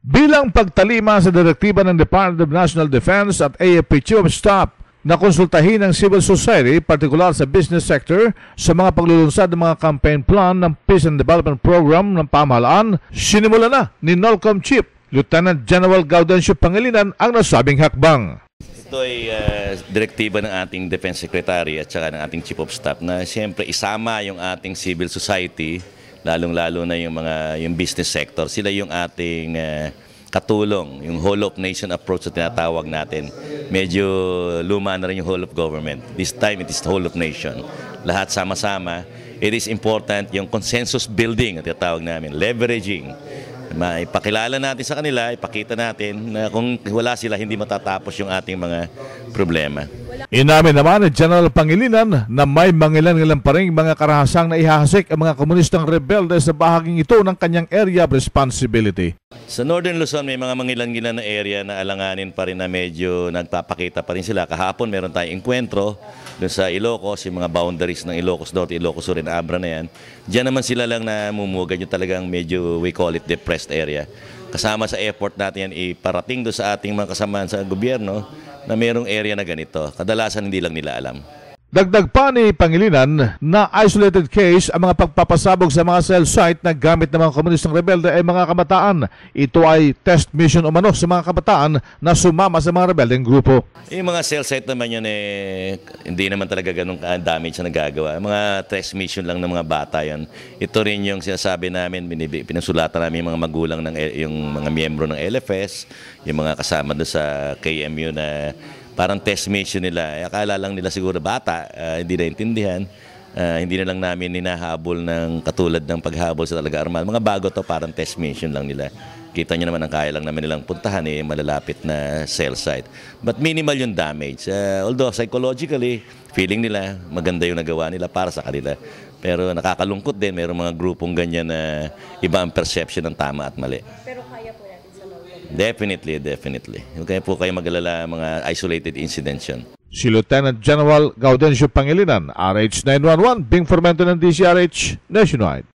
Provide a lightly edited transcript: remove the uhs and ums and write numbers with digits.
Bilang pagtalima sa direktiba ng Department of National Defense at AFP Chief of Staff na konsultahin ng civil society, partikular sa business sector, sa mga paglulunsad ng mga campaign plan ng Peace and Development Program ng pamahalaan, sinimula na ni NOLCOM Chief Lieutenant General Gaudencio Pangilinan ang nasabing hakbang. Ito ay direktiba ng ating Defense Secretary at saka ng ating Chief of Staff na siyempre isama yung ating civil society, lalong-lalo na yung business sector. Sila yung ating katulong, yung whole of nation approach na tinatawag natin. Medyo luma na rin yung whole of government. This time it is whole of nation. Lahat sama-sama. It is important yung consensus building na tinatawag namin, leveraging. Ipakilala natin sa kanila, ipakita natin na kung wala sila, hindi matatapos yung ating mga problema. Inamin naman ni General Pangilinan na may mangilan-ngilan pa rin mga karahasang na ihahasik ang mga komunistang rebelde sa bahaging ito ng kanyang area of responsibility. Sa Northern Luzon, may mga mangilan-ngilan na area na alanganin pa rin na medyo nagpapakita pa rin sila. Kahapon meron tayong enkwentro doon sa Ilocos, yung mga boundaries ng Ilocos Norte, Ilocos Sur, Abra na yan. Diyan naman sila lang na mumugad yung talagang medyo, we call it depressed area. Kasama sa effort natin yan, iparating doon sa ating mga kasamaan sa gobyerno na mayroong area na ganito. Kadalasan hindi lang nila alam. Dagdag pa ni Pangilinan na isolated case ang mga pagpapasabog sa mga cell site na gamit ng mga komunistang rebelde ay mga kabataan. Ito ay test mission umano sa mga kabataan na sumama sa mga rebeldeng grupo. Yung mga cell site naman yun hindi naman talaga ganun damage na nagagawa. Mga test mission lang ng mga bata yan. Ito rin yung sinasabi namin, pinasulatan namin yung mga magulang, yung mga miyembro ng LFS, yung mga kasama doon sa KMU na parang test mission nila. Akala lang nila siguro bata, hindi naintindihan. Hindi na lang namin hinahabol ng katulad ng paghabol sa talaga armal. Mga bago to, parang test mission lang nila. Kita nyo naman ang kaya lang naman nilang puntahan, malalapit na cell site. But minimal yung damage. Although psychologically, feeling nila maganda yung nagawa nila para sa kanila. Pero nakakalungkot din, mayroong mga grupong ganyan na iba ang perception ng tama at mali. Pero kaya po natin sa loob. Definitely. Kaya po kayo mag-alala mga isolated incidents yun. Si Lieutenant General Gaudencio Pangilinan, RH 911, Bing Formento ng DCRH Nationwide.